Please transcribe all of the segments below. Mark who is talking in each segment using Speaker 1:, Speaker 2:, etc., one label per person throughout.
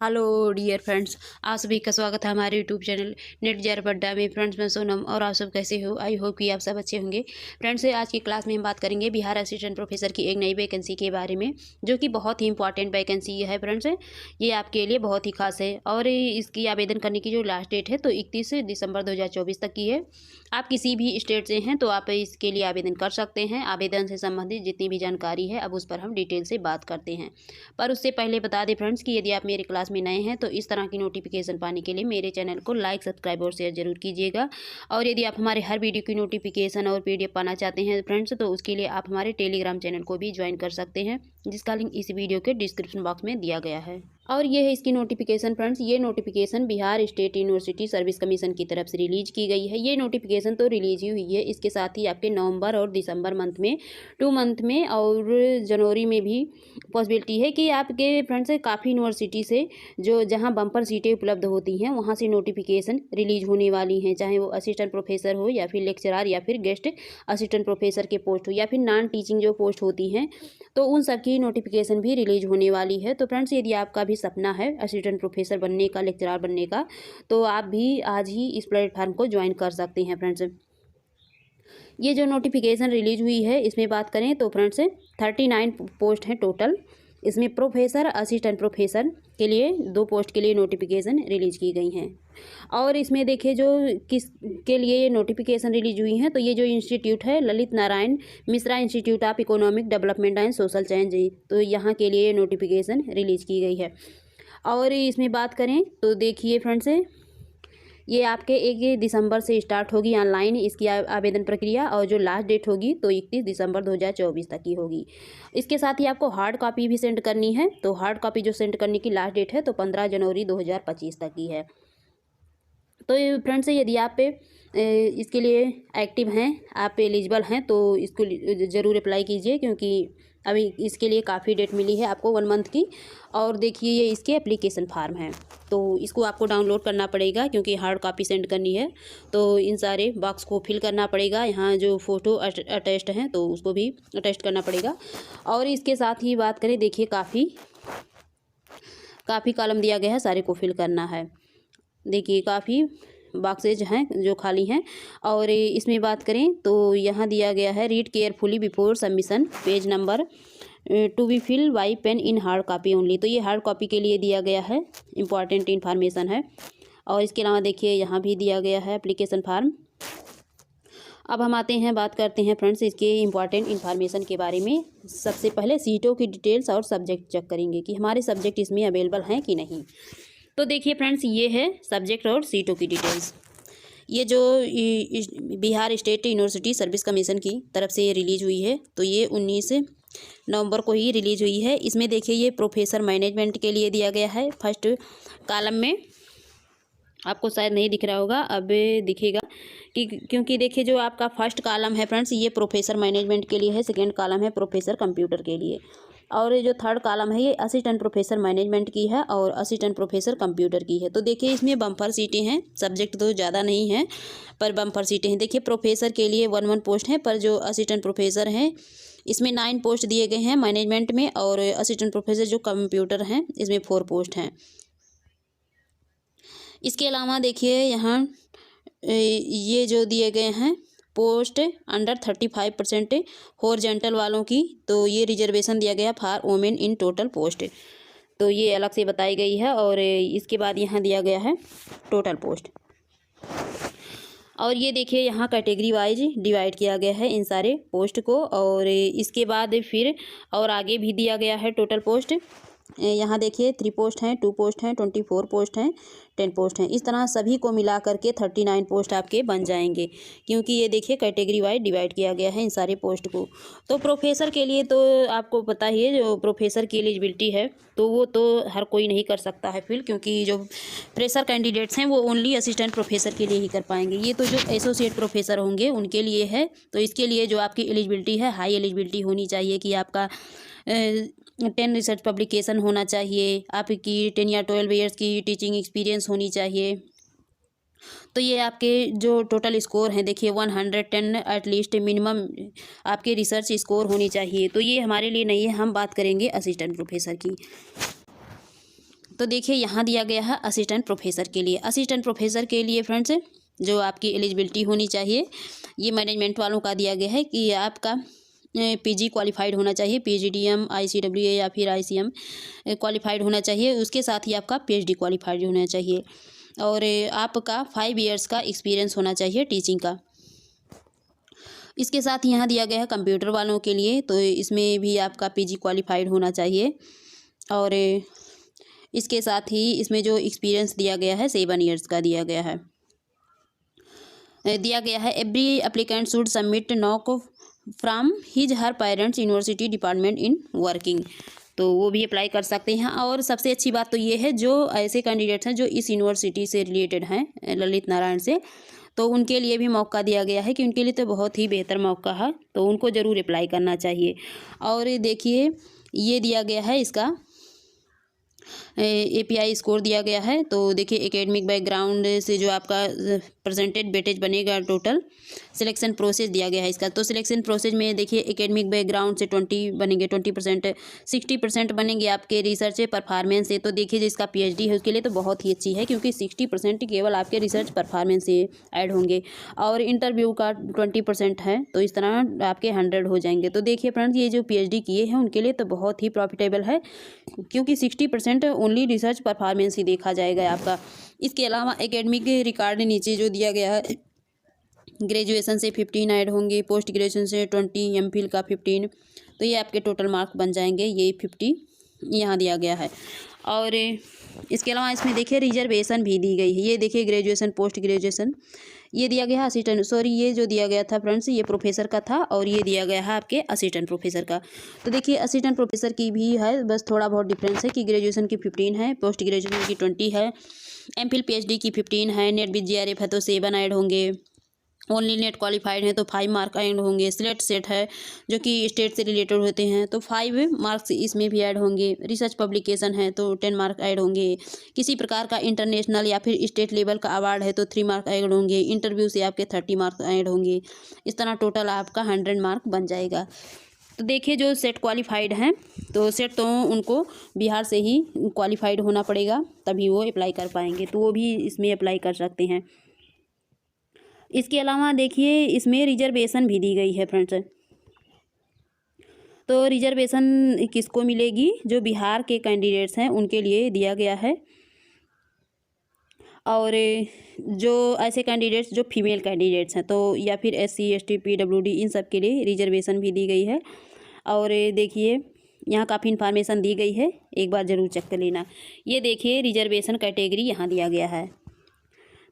Speaker 1: Hello dear friends, आप सभी का स्वागत है हमारे यूट्यूब चैनल नेट जार पड्डा में। फ्रेंड्स, मैं सोनम और आप सब कैसे हो? आई होप कि आप सब अच्छे होंगे। फ्रेंड्स, आज की क्लास में हम बात करेंगे बिहार असिस्टेंट प्रोफेसर की एक नई वैकेंसी के बारे में, जो कि बहुत ही इंपॉर्टेंट वैकेंसी है। फ्रेंड्स, ये आपके लिए बहुत ही खास है और इसकी आवेदन करने की जो लास्ट डेट है तो 31 दिसंबर 2024 तक की है। आप किसी भी स्टेट से हैं तो आप इसके लिए आवेदन कर सकते हैं। आवेदन से संबंधित जितनी भी जानकारी है अब उस पर हम डिटेल से बात करते हैं। पर उससे पहले बता दें फ्रेंड्स कि यदि आप मेरे क्लास में नए हैं तो इस तरह की नोटिफिकेशन पाने के लिए मेरे चैनल को लाइक, सब्सक्राइब और शेयर जरूर कीजिएगा। और यदि आप हमारे हर वीडियो की नोटिफिकेशन और पीडीएफ पाना चाहते हैं फ्रेंड्स, तो उसके लिए आप हमारे टेलीग्राम चैनल को भी ज्वाइन कर सकते हैं, जिसका लिंक इस वीडियो के डिस्क्रिप्शन बॉक्स में दिया गया है। और ये है इसकी नोटिफिकेशन फ्रेंड्स। ये notification Bihar state university service commission की तरफ से रिलीज की गई है। ये नोटिफिकेशन तो रिलीज ही हुई है, इसके साथ ही आपके नवंबर और दिसंबर मंथ में 2 मंथ में और जनवरी में भी पॉसिबिलिटी है कि आपके फ्रेंड्स काफ़ी यूनिवर्सिटी से जो जहां बम्पर सीटें उपलब्ध होती हैं वहां से नोटिफिकेशन रिलीज होने वाली हैं, चाहे वो असिस्टेंट प्रोफेसर हो या फिर लेक्चरर या फिर गेस्ट असिस्टेंट प्रोफेसर के पोस्ट हो या फिर नॉन टीचिंग जो पोस्ट होती हैं, तो उन सब की नोटिफिकेशन भी रिलीज होने वाली है। तो फ्रेंड्स, यदि आपका भी सपना है असिस्टेंट प्रोफेसर बनने का, लेक्चरर बनने का, तो आप भी आज ही इस प्लेटफार्म को ज्वाइन कर सकते हैं। फ्रेंड्स, ये जो नोटिफिकेशन रिलीज हुई है इसमें बात करें तो फ्रेंड्स 39 पोस्ट हैं टोटल। इसमें प्रोफेसर, असिस्टेंट प्रोफेसर के लिए 2 पोस्ट के लिए नोटिफिकेशन रिलीज की गई हैं। और इसमें देखिए जो किस के लिए ये नोटिफिकेशन रिलीज हुई हैं, तो ये जो इंस्टीट्यूट है Lalit Narayan Mishra institute of economic development and social change, तो यहाँ के लिए नोटिफिकेशन रिलीज की गई है। और इसमें बात करें तो देखिए फ्रेंड्स, ये आपके 1 दिसंबर से स्टार्ट होगी ऑनलाइन इसकी आवेदन प्रक्रिया, और जो लास्ट डेट होगी तो 31 दिसंबर 2024 तक की होगी। इसके साथ ही आपको हार्ड कॉपी भी सेंड करनी है, तो हार्ड कॉपी जो सेंड करने की लास्ट डेट है तो 15 जनवरी 2025 तक की है। तो फ्रेंड्स, यदि आप इसके लिए एक्टिव हैं, आप एलिजिबल हैं, तो इसको ज़रूर अप्लाई कीजिए, क्योंकि अभी इसके लिए काफ़ी डेट मिली है आपको 1 मंथ की। और देखिए ये इसके एप्लीकेशन फार्म हैं, तो इसको आपको डाउनलोड करना पड़ेगा, क्योंकि हार्ड कॉपी सेंड करनी है तो इन सारे बॉक्स को फिल करना पड़ेगा। यहाँ जो फ़ोटो अटैच्ड हैं तो उसको भी अटैच करना पड़ेगा। और इसके साथ ही बात करें, देखिए काफ़ी कॉलम दिया गया है, सारे को फिल करना है। देखिए काफ़ी बॉक्सेज हैं जो खाली हैं। और इसमें बात करें तो यहाँ दिया गया है read carefully before submission, page number to be fill by pen in hard copy only. तो ये हार्ड कॉपी के लिए दिया गया है, इंपॉर्टेंट इन्फॉर्मेशन है। और इसके अलावा देखिए यहाँ भी दिया गया है एप्लीकेशन फार्म। अब हम आते हैं, बात करते हैं फ्रेंड्स इसके इंपॉर्टेंट इन्फॉर्मेशन के बारे में। सबसे पहले सीटों की डिटेल्स और सब्जेक्ट चेक करेंगे कि हमारे सब्जेक्ट इसमें अवेलेबल हैं कि नहीं। तो देखिए फ्रेंड्स, ये है सब्जेक्ट और सीटों की डिटेल्स। ये जो Bihar state university service commission की तरफ से ये रिलीज हुई है, तो ये 19 नवंबर को ही रिलीज हुई है। इसमें देखिए ये प्रोफेसर मैनेजमेंट के लिए दिया गया है। फर्स्ट कॉलम में आपको शायद नहीं दिख रहा होगा, अब दिखेगा कि क्योंकि देखिए जो आपका फर्स्ट कॉलम है फ्रेंड्स ये प्रोफेसर मैनेजमेंट के लिए है, सेकेंड कॉलम है प्रोफेसर कंप्यूटर के लिए, और जो थर्ड कॉलम है ये असिस्टेंट प्रोफेसर मैनेजमेंट की है और असिस्टेंट प्रोफेसर कंप्यूटर की है। तो देखिए इसमें बम्पर सीटें हैं, सब्जेक्ट तो ज़्यादा नहीं है पर बम्पर सीटें हैं। देखिए प्रोफेसर के लिए 1 पोस्ट हैं, पर जो असिस्टेंट प्रोफेसर हैं इसमें 9 पोस्ट दिए गए हैं मैनेजमेंट में, और असिस्टेंट प्रोफेसर जो कंप्यूटर हैं इसमें 4 पोस्ट हैं। इसके अलावा देखिए यहाँ ये जो दिए गए हैं पोस्ट अंडर 35% हॉरिजॉन्टल वालों की, तो ये रिजर्वेशन दिया गया for women in total post, तो ये अलग से बताई गई है। और इसके बाद यहाँ दिया गया है टोटल पोस्ट। और ये देखिए यहाँ कैटेगरी वाइज डिवाइड किया गया है इन सारे पोस्ट को। और इसके बाद फिर और आगे भी दिया गया है टोटल पोस्ट। यहाँ देखिए 3 पोस्ट हैं, 2 पोस्ट हैं, 24 पोस्ट हैं, 10 पोस्ट हैं। इस तरह सभी को मिला करके 39 पोस्ट आपके बन जाएंगे, क्योंकि ये देखिए कैटेगरी वाइज डिवाइड किया गया है इन सारे पोस्ट को। तो प्रोफेसर के लिए तो आपको पता ही है, जो प्रोफेसर की एलिजिबिलिटी है तो वो तो हर कोई नहीं कर सकता है फिल, क्योंकि जो फ्रेशर कैंडिडेट्स हैं वो ओनली असिस्टेंट प्रोफेसर के लिए ही कर पाएंगे। ये तो जो एसोसिएट प्रोफेसर होंगे उनके लिए है। तो इसके लिए जो आपकी एलिजिबिलिटी है, हाई एलिजिबिलिटी होनी चाहिए कि आपका 10 रिसर्च पब्लिकेशन होना चाहिए, आपकी 10 या 12 ईयर्स की टीचिंग एक्सपीरियंस होनी चाहिए। तो ये आपके जो टोटल स्कोर हैं देखिए 110 एटलीस्ट मिनिमम आपके रिसर्च स्कोर होनी चाहिए। तो ये हमारे लिए नहीं है, हम बात करेंगे असिस्टेंट प्रोफेसर की। तो देखिए यहाँ दिया गया है असिस्टेंट प्रोफेसर के लिए। असिस्टेंट प्रोफेसर के लिए फ्रेंड्स जो आपकी एलिजिबिलिटी होनी चाहिए, ये मैनेजमेंट वालों का दिया गया है कि आपका पीजी क्वालिफाइड होना चाहिए, पीजीडीएम, आईसीडब्ल्यूए या फिर आईसीएम क्वालिफाइड होना चाहिए। उसके साथ ही आपका पीएचडी क्वालिफाइड होना चाहिए और आपका 5 इयर्स का एक्सपीरियंस होना चाहिए टीचिंग का। इसके साथ यहाँ दिया गया है कंप्यूटर वालों के लिए, तो इसमें भी आपका पीजी क्वालिफाइड होना चाहिए और इसके साथ ही इसमें जो एक्सपीरियंस दिया गया है 7 इयर्स का दिया गया है। Every applicant should submit knock from his her parents university department in working, तो वो भी अप्लाई कर सकते हैं। और सबसे अच्छी बात तो ये है जो ऐसे कैंडिडेट्स हैं जो इस यूनिवर्सिटी से रिलेटेड हैं ललित नारायण से, तो उनके लिए भी मौका दिया गया है कि उनके लिए तो बहुत ही बेहतर मौका है, तो उनको ज़रूर अप्लाई करना चाहिए। और देखिए ये दिया गया है इसका एपीआई स्कोर दिया गया है, तो देखिए एकेडमिक बैकग्राउंड से जो आपका परसेंटेज वेटेज बनेगा, टोटल सिलेक्शन प्रोसेस दिया गया है इसका। तो सिलेक्शन प्रोसेस में देखिए एकेडमिक बैकग्राउंड से 20 बनेंगे, 20%, 60% बनेंगे आपके रिसर्च परफॉर्मेंस से। तो देखिए जिसका पीएचडी है उसके लिए तो बहुत ही अच्छी है, क्योंकि 60% केवल आपके रिसर्च परफॉर्मेंस से ऐड होंगे और इंटरव्यू का 20% है, तो इस तरह आपके 100 हो जाएंगे। तो देखिए फ्रेंड्स ये जो पीएचडी किए हैं उनके लिए तो बहुत ही प्रॉफिटेबल है, क्योंकि 60% ओनली रिसर्च परफॉर्मेंस ही देखा जाएगा आपका। इसके अलावा एकेडमिक रिकॉर्ड नीचे जो दिया गया है, ग्रेजुएशन से 15 ऐड होंगे, पोस्ट ग्रेजुएशन से 20, एमफिल का 15, तो ये आपके टोटल मार्क बन जाएंगे, ये 50 यहाँ दिया गया है। और इसके अलावा इसमें देखिए रिजर्वेशन भी दी गई है। ये देखिए ग्रेजुएशन, पोस्ट ग्रेजुएशन ये दिया गया है, असिस्टेंट ये जो दिया गया था फ्रेंड्स ये प्रोफेसर का था और ये दिया गया है आपके असिस्टेंट प्रोफेसर का। तो देखिए असिस्टेंट प्रोफेसर की भी है, बस थोड़ा बहुत डिफरेंस है कि ग्रेजुएशन की 15 है, पोस्ट ग्रेजुएशन की 20 है, एमफिल पीएचडी की 15 है, नेट विद जीआरएफ है तो 7 ऐड होंगे, ओनली नेट क्वालिफाइड है तो 5 मार्क ऐड होंगे, सिलेक्ट सेट है जो कि स्टेट से रिलेटेड होते हैं तो 5 मार्क्स इसमें भी ऐड होंगे, रिसर्च पब्लिकेशन है तो 10 मार्क ऐड होंगे, किसी प्रकार का इंटरनेशनल या फिर स्टेट लेवल का अवार्ड है तो 3 मार्क ऐड होंगे, इंटरव्यू से आपके 30 मार्क ऐड होंगे। इस तरह टोटल आपका 100 मार्क बन जाएगा। तो देखिए जो सेट क्वालिफाइड हैं तो सेट तो उनको बिहार से ही क्वालिफाइड होना पड़ेगा, तभी वो अप्लाई कर पाएंगे, तो वो भी इसमें अप्लाई कर सकते हैं। इसके अलावा देखिए इसमें रिजर्वेशन भी दी गई है फ्रेंड्स। तो रिजर्वेशन किसको मिलेगी, जो बिहार के कैंडिडेट्स हैं उनके लिए दिया गया है, और जो ऐसे कैंडिडेट्स जो फीमेल कैंडिडेट्स हैं तो या फिर SC ST PWD इन सब के लिए रिजर्वेशन भी दी गई है। और देखिए यहाँ काफ़ी इन्फॉर्मेशन दी गई है, एक बार ज़रूर चेक कर लेना। ये देखिए रिजर्वेशन कैटेगरी यहाँ दिया गया है,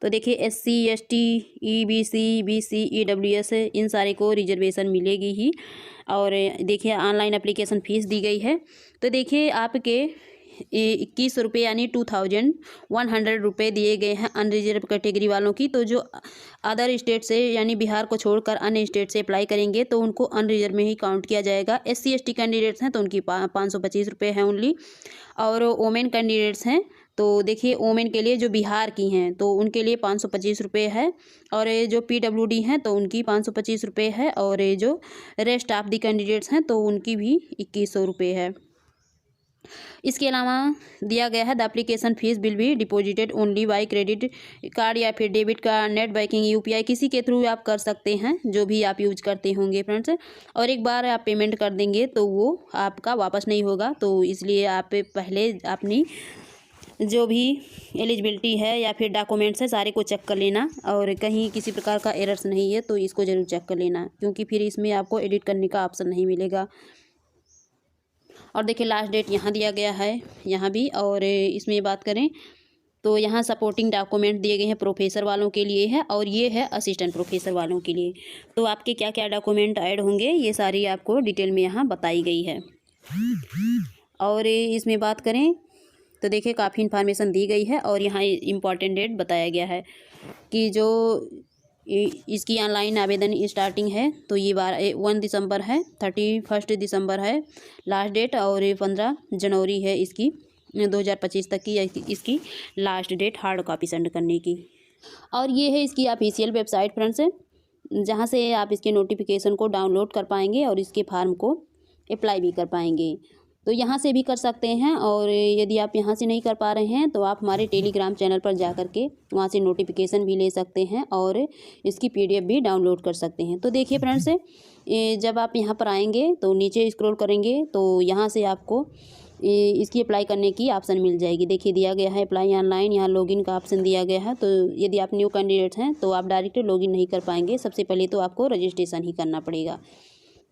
Speaker 1: तो देखिए SC ST EBC BC EWS इन सारे को रिजर्वेशन मिलेगी ही। और देखिए ऑनलाइन एप्लीकेशन फ़ीस दी गई है, तो देखिए आपके 21 रुपये यानी 2100 रुपये दिए गए हैं अनरिजर्व कैटेगरी वालों की। तो जो अदर स्टेट से यानी बिहार को छोड़कर अन्य स्टेट से अप्लाई करेंगे तो उनको अनरिजर्व में ही काउंट किया जाएगा। SC ST कैंडिडेट्स हैं तो उनकी 525 रुपये है ओनली। और वोमेन कैंडिडेट्स हैं तो देखिए वोमेन के लिए जो बिहार की हैं तो उनके लिए 525 रुपये है, और जो PWD हैं तो उनकी 525 रुपये है, और जो रेस्ट ऑफ द कैंडिडेट्स हैं तो उनकी भी 2100 रुपये है। इसके अलावा दिया गया है the application fees will be deposited only by credit card या फिर debit card, net banking, UPI किसी के थ्रू आप कर सकते हैं जो भी आप यूज करते होंगे फ्रेंड्स। और एक बार आप पेमेंट कर देंगे तो वो आपका वापस नहीं होगा, तो इसलिए आप पहले अपनी जो भी एलिजिबिलिटी है या फिर डॉक्यूमेंट्स है सारे को चेक कर लेना, और कहीं किसी प्रकार का एरर्स नहीं है तो इसको ज़रूर चेक कर लेना, क्योंकि फिर इसमें आपको एडिट करने का ऑप्शन नहीं मिलेगा। और देखिए लास्ट डेट यहाँ दिया गया है यहाँ भी। और इसमें बात करें तो यहाँ सपोर्टिंग डॉक्यूमेंट दिए गए हैं प्रोफेसर वालों के लिए है, और ये है असिस्टेंट प्रोफेसर वालों के लिए। तो आपके क्या क्या डॉक्यूमेंट ऐड होंगे ये सारी आपको डिटेल में यहाँ बताई गई है। और इसमें बात करें तो देखिए काफ़ी इन्फॉर्मेशन दी गई है, और यहाँ इम्पॉर्टेंट डेट बताया गया है कि जो इसकी ऑनलाइन आवेदन स्टार्टिंग है तो ये 1 दिसंबर है, 31 दिसंबर है लास्ट डेट, और 15 जनवरी है इसकी 2025 तक की इसकी last date hard copy send करने की। और ये है इसकी ऑफिशियल वेबसाइट फ्रेंड्स, जहाँ से आप इसके नोटिफिकेशन को डाउनलोड कर पाएंगे और इसके फार्म को अप्लाई भी कर पाएंगे। तो यहाँ से भी कर सकते हैं। और यदि आप यहाँ से नहीं कर पा रहे हैं तो आप हमारे टेलीग्राम चैनल पर जा कर के वहाँ से नोटिफिकेशन भी ले सकते हैं और इसकी PDF भी डाउनलोड कर सकते हैं। तो देखिए फ्रेंड्स, जब आप यहाँ पर आएंगे तो नीचे स्क्रॉल करेंगे तो यहाँ से आपको इसकी अप्लाई करने की ऑप्शन मिल जाएगी। देखिए दिया गया है अप्लाई ऑनलाइन, यहाँ लॉगिन का ऑप्शन दिया गया है। तो यदि आप न्यू कैंडिडेट हैं तो आप डायरेक्ट लॉगिन नहीं कर पाएंगे, सबसे पहले तो आपको रजिस्ट्रेशन ही करना पड़ेगा।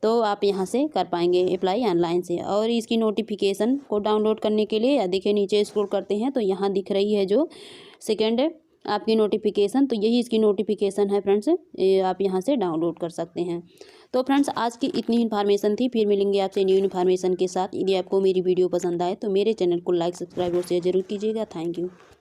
Speaker 1: तो आप यहाँ से कर पाएंगे अप्लाई ऑनलाइन से। और इसकी नोटिफिकेशन को डाउनलोड करने के लिए देखिए नीचे स्क्रॉल करते हैं तो यहाँ दिख रही है जो सेकेंड आपकी नोटिफिकेशन, तो यही इसकी नोटिफिकेशन है फ्रेंड्स, आप यहाँ से डाउनलोड कर सकते हैं। तो फ्रेंड्स आज की इतनी इन्फॉर्मेशन थी, फिर मिलेंगे आपसे न्यू इन्फॉर्मेशन के साथ। यदि आपको मेरी वीडियो पसंद आए तो मेरे चैनल को लाइक, सब्सक्राइब और शेयर जरूर कीजिएगा। Thank you.